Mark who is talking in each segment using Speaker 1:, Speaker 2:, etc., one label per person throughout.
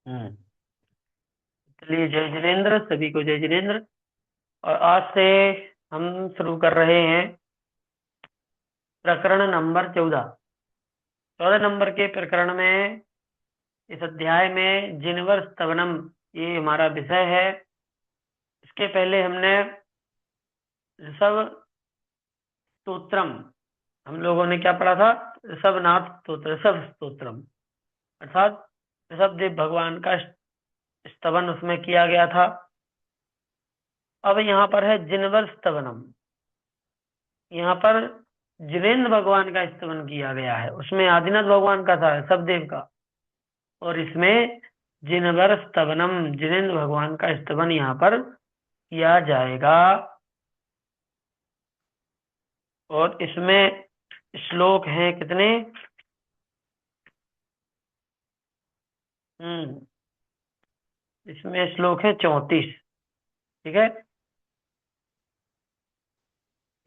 Speaker 1: हम्म। चलिए, जय जिनेन्द्र, सभी को जय जिनेन्द्र। और आज से हम शुरू कर रहे हैं प्रकरण नंबर 14। 14 नंबर के प्रकरण में, इस अध्याय में जिनवर स्तवनम, ये हमारा विषय है। इसके पहले हमने ऋषभ स्तोत्रम, हम लोगों ने क्या पढ़ा था? ऋषभनाथ स्तोत्र, ऋषभ स्तोत्रम, अर्थात ऋषभ देव भगवान का स्तवन उसमें किया गया था। अब यहाँ पर है जिनवर स्तवनम। यहाँ पर जिनेन्द्र भगवान का स्तवन किया गया है, उसमें आदिनाथ भगवान का था, ऋषभदेव का। और इसमें जिनवर स्तवनम, जिनेन्द्र भगवान का स्तवन यहाँ पर किया जाएगा। और इसमें श्लोक हैं कितने? इसमें श्लोक है 34। ठीक है,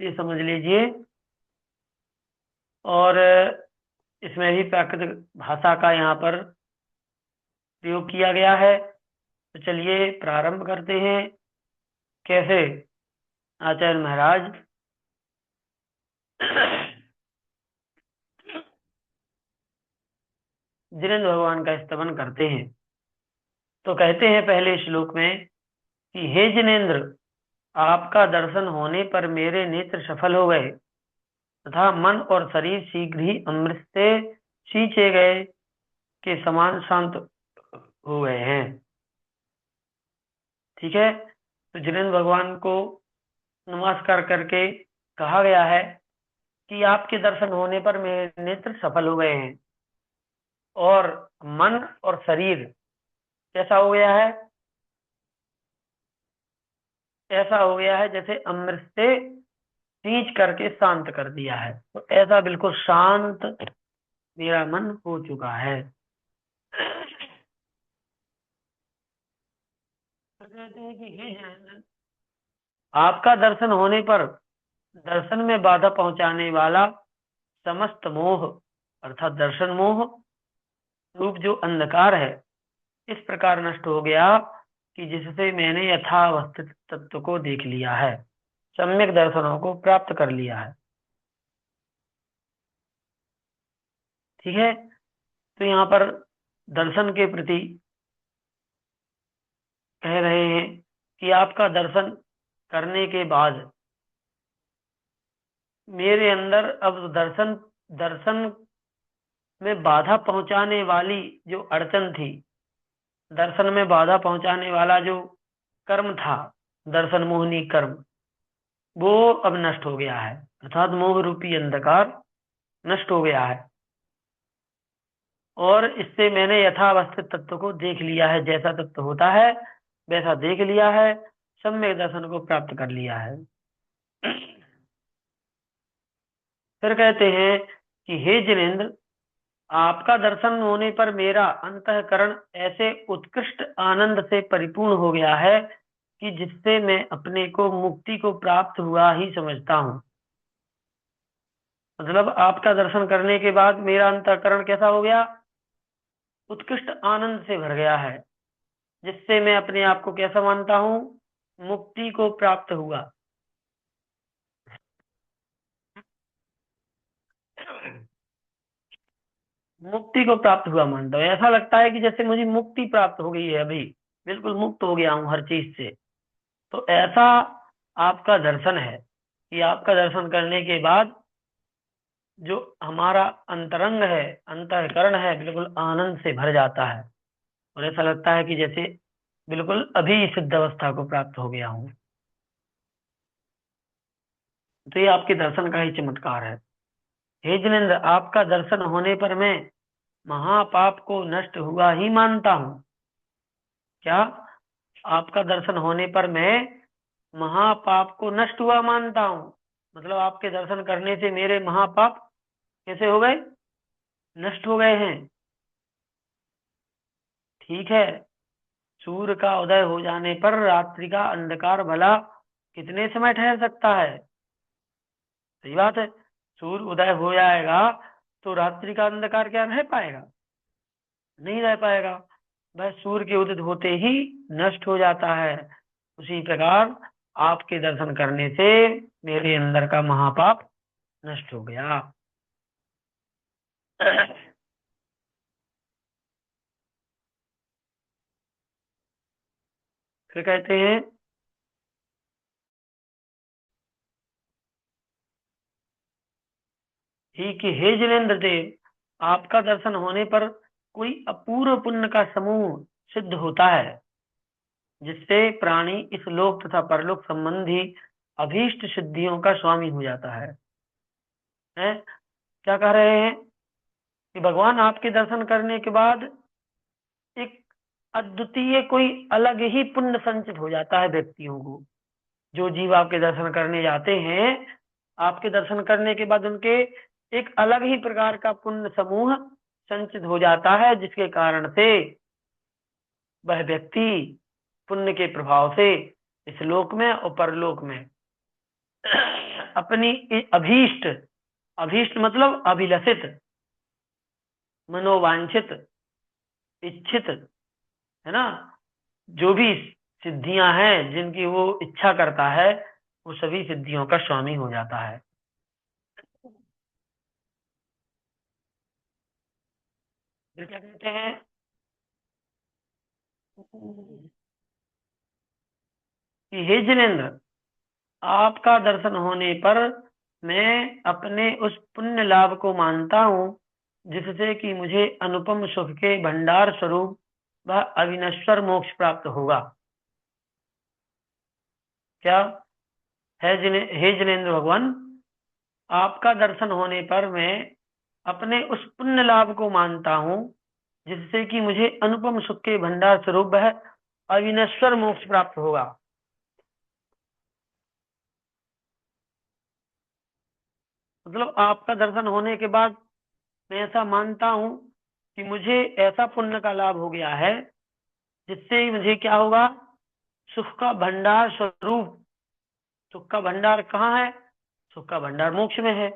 Speaker 1: ये समझ लीजिए। और इसमें भी प्राकृतिक भाषा का यहाँ पर प्रयोग किया गया है। तो चलिए प्रारंभ करते हैं। कैसे? आचार्य महाराज जिनेन्द्र भगवान का स्तवन करते हैं। तो कहते हैं पहले श्लोक में कि हे जिनेन्द्र, आपका दर्शन होने पर मेरे नेत्र सफल हो गए तथा मन और शरीर शीघ्र ही अमृत से सींचे गए के समान शांत हो गए हैं। ठीक है, तो जिनेन्द्र भगवान को नमस्कार करके कहा गया है कि आपके दर्शन होने पर मेरे नेत्र सफल हो गए हैं और मन और शरीर कैसा हो गया है? ऐसा हो गया है जैसे अमृत से सींच करके शांत कर दिया है। तो ऐसा बिल्कुल शांत मेरा मन हो चुका है। तो कहते हैं कि हे जैन, आपका दर्शन होने पर दर्शन में बाधा पहुंचाने वाला समस्त मोह, अर्थात दर्शन मोह रूप जो अंधकार है, इस प्रकार नष्ट हो गया कि जिससे मैंने यथावस्थित तत्व को देख लिया है, सम्यक दर्शनों को प्राप्त कर लिया है। ठीक है, तो यहाँ पर दर्शन के प्रति कह रहे हैं कि आपका दर्शन करने के बाद मेरे अंदर अब दर्शन दर्शन में बाधा पहुंचाने वाली जो अड़चन थी, दर्शन में बाधा पहुंचाने वाला जो कर्म था, दर्शन मोहनी कर्म, वो अब नष्ट हो गया है। अर्थात मोह रूपी अंधकार नष्ट हो गया है और इससे मैंने यथावस्थित तत्व को देख लिया है। जैसा तत्व होता है वैसा देख लिया है, सम्यक दर्शन को प्राप्त कर लिया है। फिर कहते हैं कि हे जिनेन्द्र, आपका दर्शन होने पर मेरा अंतःकरण ऐसे उत्कृष्ट आनंद से परिपूर्ण हो गया है कि जिससे मैं अपने को मुक्ति को प्राप्त हुआ ही समझता हूँ। मतलब आपका दर्शन करने के बाद मेरा अंतःकरण कैसा हो गया? उत्कृष्ट आनंद से भर गया है, जिससे मैं अपने आप को कैसा मानता हूँ? मुक्ति को प्राप्त हुआ। मुक्ति को प्राप्त हुआ मानता हूँ। ऐसा लगता है कि जैसे मुझे मुक्ति प्राप्त हो गई है, अभी बिल्कुल मुक्त हो गया हूँ हर चीज से। तो ऐसा आपका दर्शन है कि आपका दर्शन करने के बाद जो हमारा अंतरंग है, अंतःकरण है, बिल्कुल आनंद से भर जाता है और ऐसा लगता है कि जैसे बिल्कुल अभी सिद्ध अवस्था को प्राप्त हो गया हूँ। तो ये आपके दर्शन का ही चमत्कार है। हे जिनेन्द्र, आपका दर्शन होने पर मैं महापाप को नष्ट हुआ ही मानता हूँ। क्या? आपका दर्शन होने पर मैं महापाप को नष्ट हुआ मानता हूँ। मतलब आपके दर्शन करने से मेरे महापाप कैसे हो गए? नष्ट हो गए हैं। ठीक है, सूर्य का उदय हो जाने पर रात्रि का अंधकार भला कितने समय ठहर सकता है? सही बात है, सूर्य उदय हो जाएगा तो रात्रि का अंधकार क्या रह पाएगा? नहीं रह पाएगा। वह सूर्य के उदित होते ही नष्ट हो जाता है। उसी प्रकार आपके दर्शन करने से मेरे अंदर का महापाप नष्ट हो गया। फिर कहते हैं ही कि हे जिनेन्द्र देव, आपका दर्शन होने पर कोई अपूर्व पुण्य का समूह सिद्ध होता है, जिससे प्राणी इस लोक तथा परलोक संबंधी अभीष्ट सिद्धियों का स्वामी हो जाता है? क्या कह रहे हैं कि भगवान आपके दर्शन करने के बाद एक अद्वितीय कोई अलग ही पुण्य संचित हो जाता है व्यक्तियों को। जो जीव आपके दर्शन करने जाते हैं, आपके दर्शन करने के बाद उनके एक अलग ही प्रकार का पुण्य समूह संचित हो जाता है, जिसके कारण से वह व्यक्ति पुण्य के प्रभाव से इस लोक में और परलोक में अपनी अभीष्ट, अभीष्ट मतलब अभिलषित, मनोवांछित, इच्छित, है ना, जो भी सिद्धियां हैं जिनकी वो इच्छा करता है, वो सभी सिद्धियों का स्वामी हो जाता है। फिर क्या कहते हैं कि हे जिनेन्द्र, आपका दर्शन होने पर मैं अपने उस पुण्य लाभ को मानता हूँ, जिससे कि मुझे अनुपम सुख के भंडार स्वरूप वह अविनश्वर मोक्ष प्राप्त होगा। क्या हे जिनेन्द्र भगवान, आपका दर्शन होने पर मैं अपने उस पुण्य लाभ को मानता हूँ, जिससे कि मुझे अनुपम सुख के भंडार स्वरूप वह अविनश्वर मोक्ष प्राप्त होगा। मतलब आपका दर्शन होने के बाद मैं ऐसा मानता हूँ कि मुझे ऐसा पुण्य का लाभ हो गया है, जिससे मुझे क्या होगा, सुख का भंडार स्वरूप। सुख का भंडार कहाँ है? सुख का भंडार मोक्ष में है,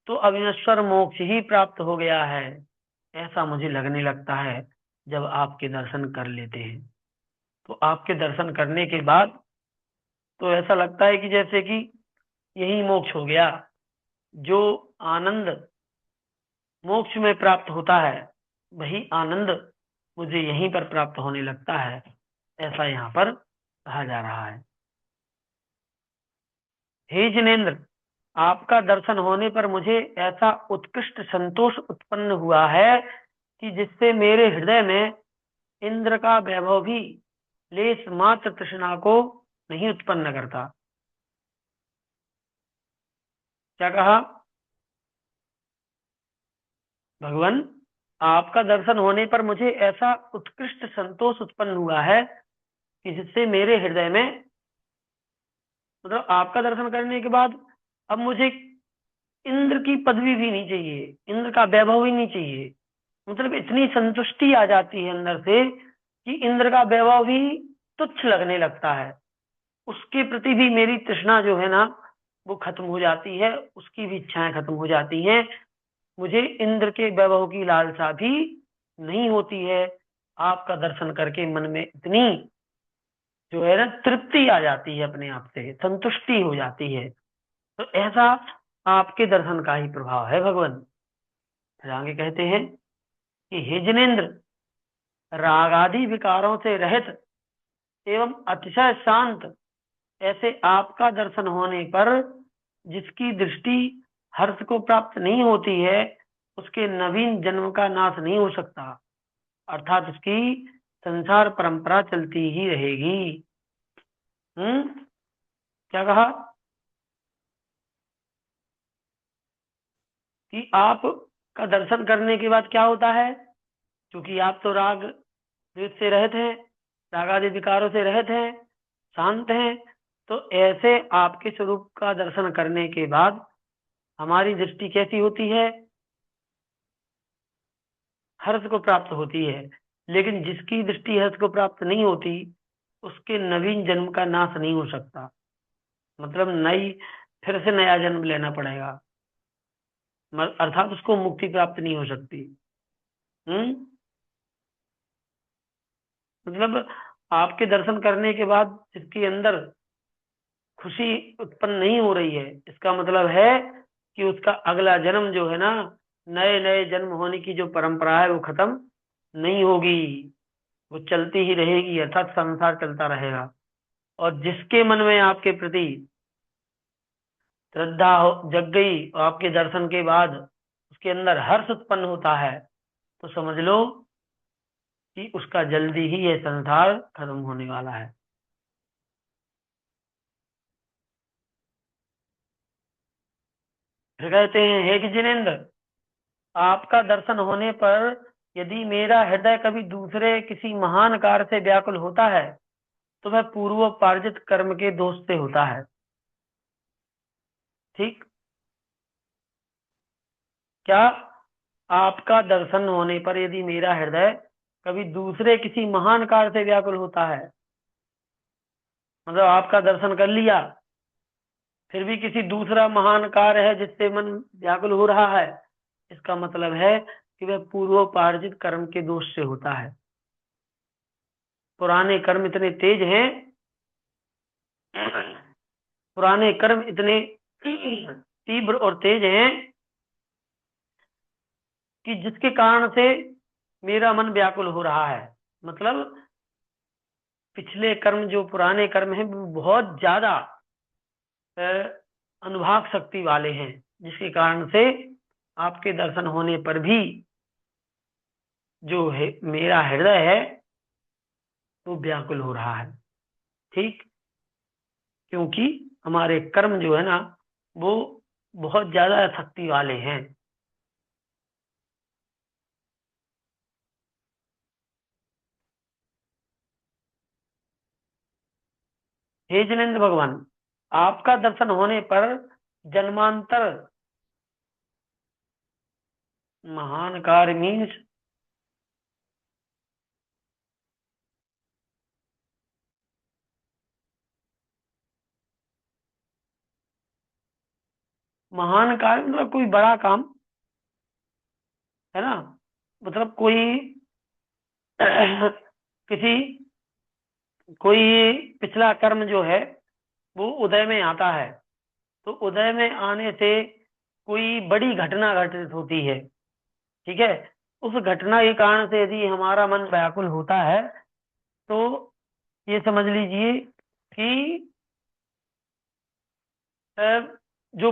Speaker 1: तो अविनश्वर मोक्ष ही प्राप्त हो गया है, ऐसा मुझे लगने लगता है जब आपके दर्शन कर लेते हैं। तो आपके दर्शन करने के बाद तो ऐसा लगता है कि जैसे कि यही मोक्ष हो गया। जो आनंद मोक्ष में प्राप्त होता है, वही आनंद मुझे यहीं पर प्राप्त होने लगता है, ऐसा यहाँ पर कहा जा रहा है। हे जिनेन्द्र, आपका दर्शन होने पर मुझे ऐसा उत्कृष्ट संतोष उत्पन्न हुआ है कि जिससे मेरे हृदय में इंद्र का वैभव भी लेस मात्र तृष्णा को नहीं उत्पन्न करता। क्या कहा? भगवान, आपका दर्शन होने पर मुझे ऐसा उत्कृष्ट संतोष उत्पन्न हुआ है कि जिससे मेरे हृदय में, मतलब आपका दर्शन करने के बाद अब मुझे इंद्र की पदवी भी नहीं चाहिए, इंद्र का वैभव ही नहीं चाहिए। मतलब इतनी संतुष्टि आ जाती है अंदर से कि इंद्र का वैभव भी तुच्छ लगने लगता है। उसके प्रति भी मेरी तृष्णा जो है ना, वो खत्म हो जाती है, उसकी भी इच्छाएं खत्म हो जाती हैं। मुझे इंद्र के वैभव की लालसा भी नहीं होती है। आपका दर्शन करके मन में इतनी जो है ना तृप्ति आ जाती है, अपने आप से संतुष्टि हो जाती है। तो ऐसा आपके दर्शन का ही प्रभाव है भगवान। फिर आगे कहते हैं कि हे जिनेन्द्र, रागादि विकारों से रहित एवं अतिशय शांत ऐसे आपका दर्शन होने पर जिसकी दृष्टि हर्ष को प्राप्त नहीं होती है, उसके नवीन जन्म का नाश नहीं हो सकता, अर्थात उसकी संसार परंपरा चलती ही रहेगी। क्या कहा कि आप का दर्शन करने के बाद क्या होता है? क्योंकि आप तो राग द्वेष से रहित हैं, रागादि विकारों से रहित हैं, शांत हैं, तो ऐसे आपके स्वरूप का दर्शन करने के बाद हमारी दृष्टि कैसी होती है? हर्ष को प्राप्त होती है। लेकिन जिसकी दृष्टि हर्ष को प्राप्त नहीं होती, उसके नवीन जन्म का नाश नहीं हो सकता। मतलब नई, फिर से नया जन्म लेना पड़ेगा, अर्थात उसको मुक्ति प्राप्त नहीं हो सकती। हम्म मतलब आपके दर्शन करने के बाद जिसके अंदर खुशी उत्पन्न नहीं हो रही है, इसका मतलब है कि उसका अगला जन्म जो है ना, नए नए जन्म होने की जो परंपरा है वो खत्म नहीं होगी, वो चलती ही रहेगी, अर्थात संसार चलता रहेगा। और जिसके मन में आपके प्रति श्रद्धा जग गई और आपके दर्शन के बाद उसके अंदर हर्ष उत्पन्न होता है, तो समझ लो कि उसका जल्दी ही यह संसार खत्म होने वाला है। फिर कहते हैं, हे कि जिनेन्द्र, आपका दर्शन होने पर यदि मेरा हृदय कभी दूसरे किसी महान कार्य से व्याकुल होता है, तो वह पूर्वोपार्जित कर्म के दोष से होता है। ठीक। क्या? आपका दर्शन होने पर यदि मेरा हृदय कभी दूसरे किसी महान कार्य से व्याकुल होता है, मतलब आपका दर्शन कर लिया, फिर भी किसी दूसरा महान कार्य है जिससे मन व्याकुल हो रहा है, इसका मतलब है कि वह पूर्वोपार्जित कर्म के दोष से होता है। पुराने कर्म इतने तेज हैं, पुराने कर्म इतने तीव्र और तेज हैं कि जिसके कारण से मेरा मन व्याकुल हो रहा है। मतलब पिछले कर्म, जो पुराने कर्म हैं, वो बहुत ज्यादा अ, अनुभाग शक्ति वाले हैं, जिसके कारण से आपके दर्शन होने पर भी जो है मेरा हृदय है वो व्याकुल हो रहा है। ठीक। क्योंकि हमारे कर्म जो है ना, वो बहुत ज्यादा शक्ति वाले हैं। हे जिनेन्द्र भगवान, आपका दर्शन होने पर जन्मांतर महान कार्य मीन्स, महान कार्य मतलब कोई बड़ा काम, है ना। मतलब कोई किसी कोई पिछला कर्म जो है वो उदय में आता है, तो उदय में आने से कोई बड़ी घटना घटित होती है। ठीक है। उस घटना के कारण से यदि हमारा मन व्याकुल होता है, तो ये समझ लीजिए कि अ, जो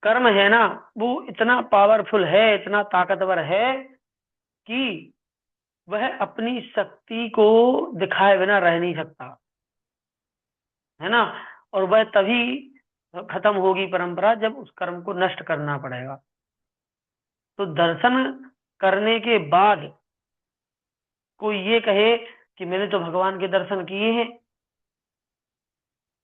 Speaker 1: कर्म है ना, वो इतना पावरफुल है, इतना ताकतवर है कि वह अपनी शक्ति को दिखाए बिना रह नहीं सकता, है ना। और वह तभी खत्म होगी परंपरा जब उस कर्म को नष्ट करना पड़ेगा। तो दर्शन करने के बाद कोई ये कहे कि मैंने तो भगवान के दर्शन किए हैं,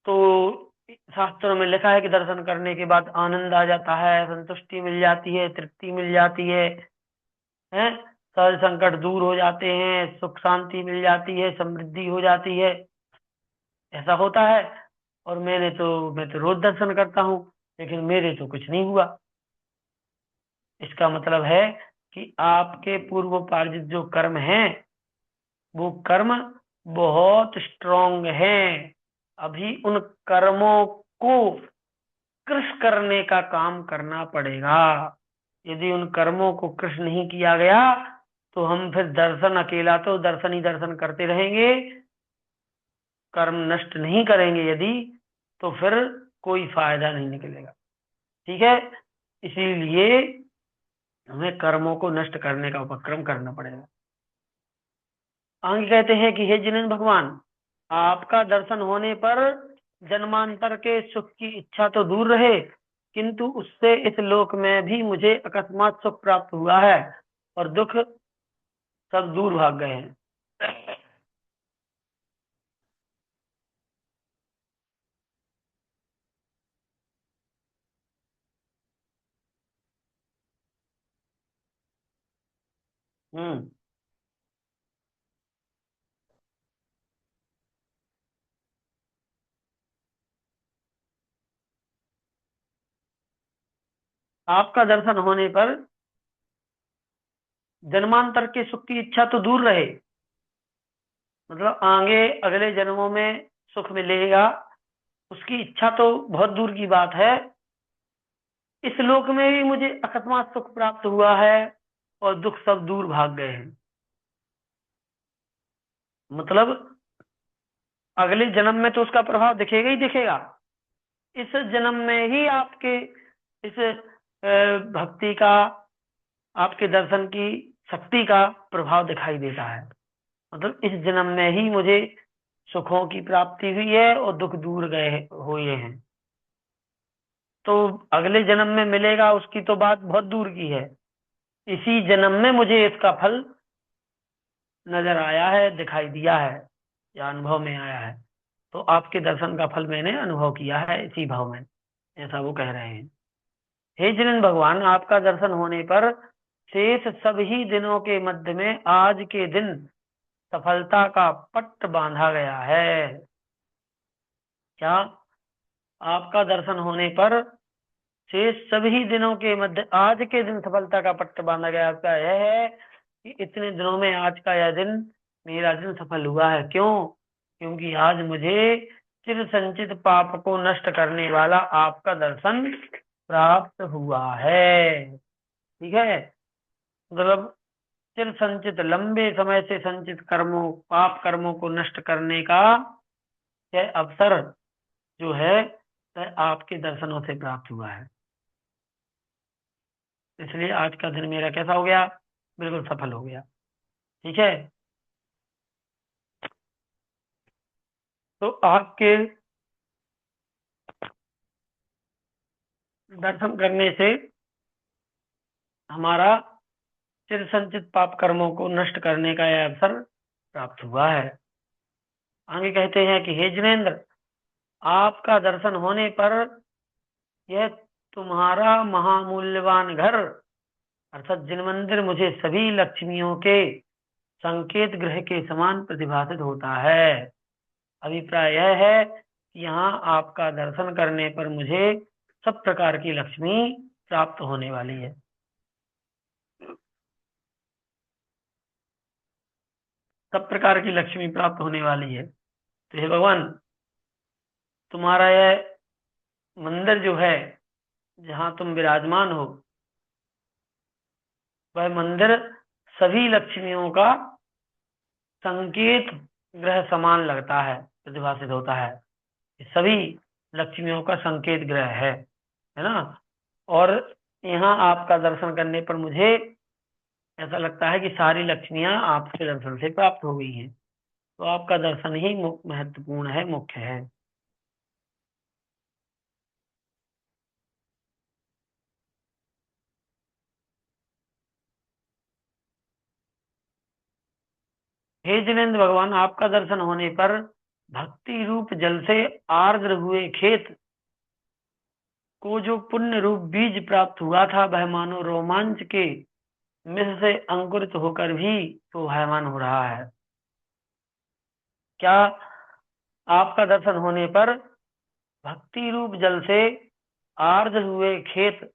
Speaker 1: तो शास्त्रों में लिखा है कि दर्शन करने के बाद आनंद आ जाता है, संतुष्टि मिल जाती है, तृप्ति मिल जाती है, सारे संकट दूर हो जाते हैं, सुख शांति मिल जाती है, समृद्धि हो जाती है, ऐसा होता है। और मैं तो रोज दर्शन करता हूँ, लेकिन मेरे तो कुछ नहीं हुआ। इसका मतलब है कि आपके पूर्वोपार्जित जो कर्म हैं, वो कर्म बहुत स्ट्रांग हैं। अभी उन कर्मों को कृश करने का काम करना पड़ेगा। यदि उन कर्मों को कृश नहीं किया गया, तो हम फिर दर्शन, अकेला तो दर्शन ही दर्शन करते रहेंगे, कर्म नष्ट नहीं करेंगे यदि, तो फिर कोई फायदा नहीं निकलेगा। ठीक है। इसीलिए हमें कर्मों को नष्ट करने का उपक्रम करना पड़ेगा। आगे कहते हैं कि हे जिनेन्द्र भगवान, आपका दर्शन होने पर जन्मांतर के सुख की इच्छा तो दूर रहे, किंतु उससे इस लोक में भी मुझे अकस्मात सुख प्राप्त हुआ है और दुख सब दूर भाग गए हैं। हम्म। आपका दर्शन होने पर जन्मांतर के सुख की इच्छा तो दूर रहे, मतलब आगे अगले जन्मों में सुख मिलेगा, उसकी इच्छा तो बहुत दूर की बात है। इस लोक में भी मुझे अकस्मात सुख प्राप्त हुआ है और दुख सब दूर भाग गए हैं। मतलब अगले जन्म में तो उसका प्रभाव दिखेगा ही दिखेगा, इस जन्म में ही आपके इस भक्ति का, आपके दर्शन की शक्ति का प्रभाव दिखाई देता है। मतलब इस जन्म में ही मुझे सुखों की प्राप्ति हुई है और दुख दूर गए हुए हैं। तो अगले जन्म में मिलेगा उसकी तो बात बहुत दूर की है, इसी जन्म में मुझे इसका फल नजर आया है, दिखाई दिया है या अनुभव में आया है। तो आपके दर्शन का फल मैंने अनुभव किया है इसी भाव में, ऐसा वो कह रहे हैं। हे जिनेन्द्र भगवान, आपका दर्शन होने पर शेष सभी दिनों के मध्य में आज के दिन सफलता का पट्ट बांधा गया है। क्या? आपका दर्शन होने पर शेष सभी दिनों के मध्य आज के दिन सफलता का पट्ट बांधा गया। आपका यह है कि इतने दिनों में आज का यह दिन, मेरा दिन सफल हुआ है। क्यों? क्योंकि आज मुझे चिर संचित पाप को नष्ट करने वाला आपका दर्शन प्राप्त हुआ है। ठीक है, मतलब चिर संचित, लंबे समय से संचित कर्मों, पाप कर्मों को नष्ट करने का यह अवसर जो है वह आपके दर्शनों से प्राप्त हुआ है। इसलिए आज का दिन मेरा कैसा हो गया? बिल्कुल सफल हो गया। ठीक है, तो आपके दर्शन करने से हमारा चिर संचित पाप कर्मों को नष्ट करने का यह अवसर प्राप्त हुआ है। आगे कहते हैं कि हे जिनेन्द्र, आपका दर्शन होने पर यह तुम्हारा महामूल्यवान घर अर्थात जिन मंदिर मुझे सभी लक्ष्मियों के संकेत गृह के समान प्रतिभासित होता है। अभिप्राय यह है कि यहाँ आपका दर्शन करने पर मुझे सब प्रकार की लक्ष्मी प्राप्त होने वाली है। सब प्रकार की लक्ष्मी प्राप्त होने वाली है। तो हे भगवान, तुम्हारा यह मंदिर जो है, जहाँ तुम विराजमान हो, वह मंदिर सभी लक्ष्मियों का संकेत ग्रह समान लगता है, प्रतिभासित होता है। सभी लक्ष्मियों का संकेत ग्रह है ना। और यहाँ आपका दर्शन करने पर मुझे ऐसा लगता है कि सारी लक्ष्मियां आपके दर्शन से प्राप्त हो गई हैं। तो आपका दर्शन ही महत्वपूर्ण है, मुख्य है। हे जिनेन्द्र भगवान, आपका दर्शन होने पर भक्ति रूप जल से आर्द्र हुए खेत को जो पुण्य रूप बीज प्राप्त हुआ था, वह मानो रोमांच के मिस से अंकुरित होकर भी शोभायमान हो रहा है। क्या? आपका दर्शन होने पर भक्ति रूप जल से आर्द्र हुए खेत,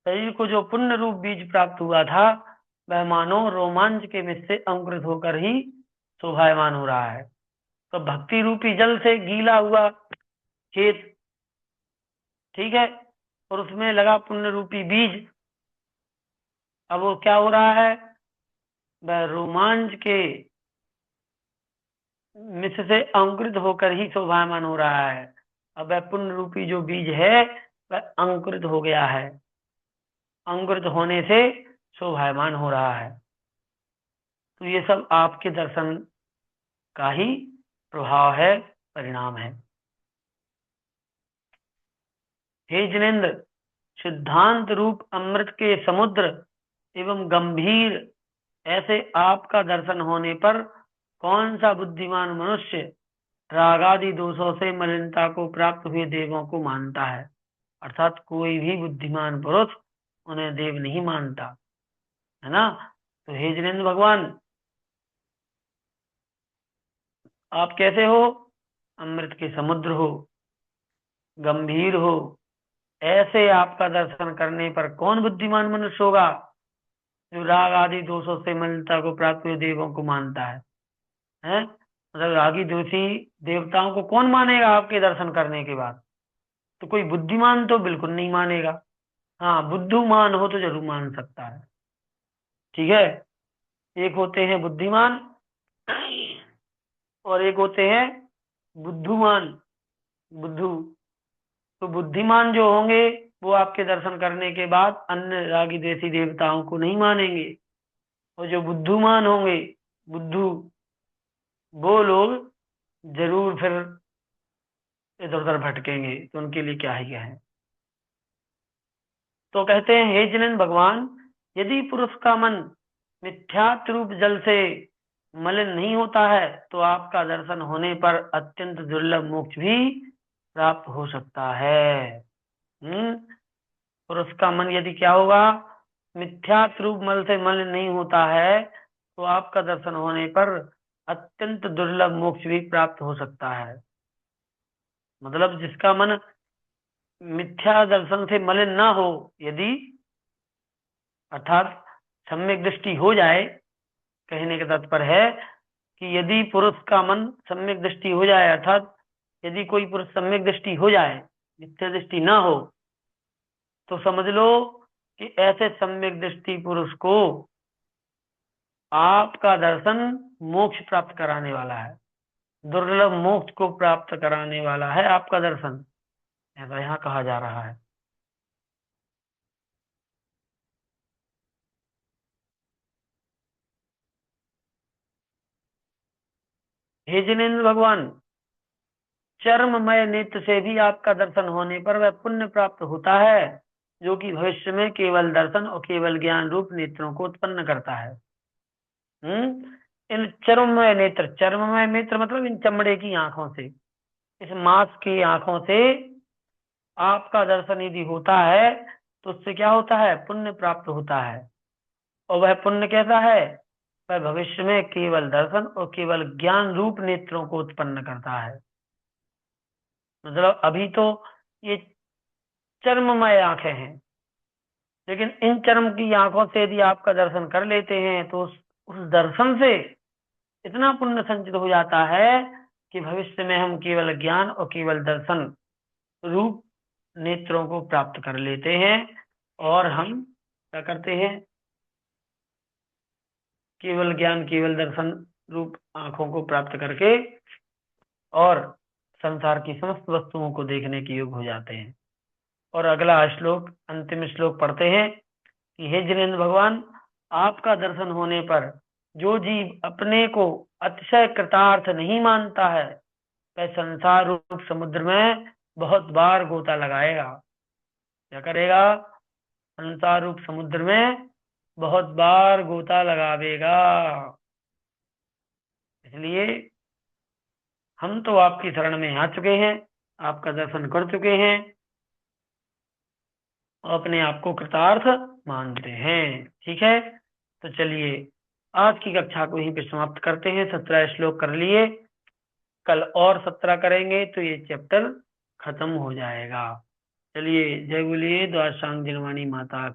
Speaker 1: शरीर को जो पुण्य रूप बीज प्राप्त हुआ था, वह मानो रोमांच के मिस से अंकुरित होकर ही शोभायमान हो रहा है। तो भक्ति रूपी जल से गीला हुआ खेत, ठीक है, और उसमें लगा पुण्य रूपी बीज। अब वो क्या हो रहा है? वह रोमांच के मिस से अंकुरित होकर ही शोभायमान हो रहा है। अब वह पुण्य रूपी जो बीज है वह अंकुरित हो गया है, अंकुरित होने से शोभायमान हो रहा है। तो ये सब आपके दर्शन का ही प्रभाव है, परिणाम है। हे जिनेन्द्र, सिद्धांत रूप अमृत के समुद्र एवं गंभीर ऐसे आपका दर्शन होने पर कौन सा बुद्धिमान मनुष्य रागादि दोषों से मलिनता को प्राप्त हुए देवों को मानता है? अर्थात कोई भी बुद्धिमान पुरुष उन्हें देव नहीं मानता, है ना। तो हे जिनेन्द्र भगवान, आप कैसे हो? अमृत के समुद्र हो, गंभीर हो। ऐसे आपका दर्शन करने पर कौन बुद्धिमान मनुष्य होगा जो राग आदि दोषों से मलिनता को प्राप्त हुए देवों को मानता है? मतलब रागी दोषी देवताओं को कौन मानेगा आपके दर्शन करने के बाद? तो कोई बुद्धिमान तो बिल्कुल नहीं मानेगा। हाँ, बुद्धिमान हो तो जरूर मान सकता है। ठीक है। एक होते हैं बुद्धिमान और एक होते हैं बुद्धुमान, बुद्धू। तो बुद्धिमान जो होंगे वो आपके दर्शन करने के बाद अन्य रागी देसी देवताओं को नहीं मानेंगे, और जो बुद्धुमान होंगे, बुद्धू, वो लोग जरूर फिर इधर उधर भटकेंगे, तो उनके लिए क्या ही है। तो कहते हैं, हे जिनेन्द्र भगवान, यदि पुरुष का मन मिथ्यात्व रूप जल से मलिन नहीं होता है तो आपका दर्शन होने पर अत्यंत दुर्लभ मोक्ष भी प्राप्त हो सकता है। पुरुष का मन यदि क्या होगा, मिथ्यात्व रूप मल से मलिन नहीं होता है तो आपका दर्शन होने पर अत्यंत दुर्लभ मोक्ष भी प्राप्त हो सकता है। मतलब जिसका मन मिथ्या दर्शन से मलिन ना हो, यदि अर्थात सम्यक दृष्टि हो जाए, कहने का तात्पर्य है कि यदि पुरुष का मन सम्यक दृष्टि हो जाए, अर्थात यदि कोई पुरुष सम्यक दृष्टि हो जाए, मिथ्या दृष्टि ना हो, तो समझ लो कि ऐसे सम्यक दृष्टि पुरुष को आपका दर्शन मोक्ष प्राप्त कराने वाला है, दुर्लभ मोक्ष को प्राप्त कराने वाला है आपका दर्शन, ऐसा यहाँ कहा जा रहा है। हे जिनेन्द्र भगवान, चर्ममय नेत्र से भी आपका दर्शन होने पर वह पुण्य प्राप्त होता है जो कि भविष्य में केवल दर्शन और केवल ज्ञान रूप नेत्रों को उत्पन्न करता है। इन चर्ममय नेत्र, चर्ममय नेत्र मतलब इन चमड़े की आंखों से, इस मांस की आंखों से आपका दर्शन यदि होता है तो उससे क्या होता है, पुण्य प्राप्त होता है। और वह पुण्य कैसा है, वह भविष्य में केवल दर्शन और केवल ज्ञान रूप नेत्रों को उत्पन्न करता है। मतलब अभी तो ये चर्ममय आंखें हैं, लेकिन इन चर्म की आंखों से यदि आपका दर्शन कर लेते हैं तो उस दर्शन से इतना पुण्य संचित हो जाता है कि भविष्य में हम केवल ज्ञान और केवल दर्शन रूप नेत्रों को प्राप्त कर लेते हैं, और हम क्या करते हैं, केवल ज्ञान केवल दर्शन रूप आंखों को प्राप्त करके और संसार की समस्त वस्तुओं को देखने के योग्य हो जाते हैं। और अगला श्लोक, अंतिम श्लोक पढ़ते हैं कि हे जिनेन्द्र भगवान, आपका दर्शन होने पर जो जीव अपने को अतिशय कृतार्थ नहीं मानता है वह संसार रूप समुद्र में बहुत बार गोता लगाएगा। क्या करेगा, संसार रूप समुद्र में बहुत बार गोता लगावेगा। इसलिए हम तो आपकी शरण में आ चुके हैं, आपका दर्शन कर चुके हैं और अपने आप को कृतार्थ मानते हैं। ठीक है, तो चलिए आज की कक्षा को यहीं पे समाप्त करते हैं। 17 श्लोक कर लिए, कल और 17 करेंगे तो ये चैप्टर खत्म हो जाएगा। चलिए, जय बोलिए द्वारकांग जनवाणी माता।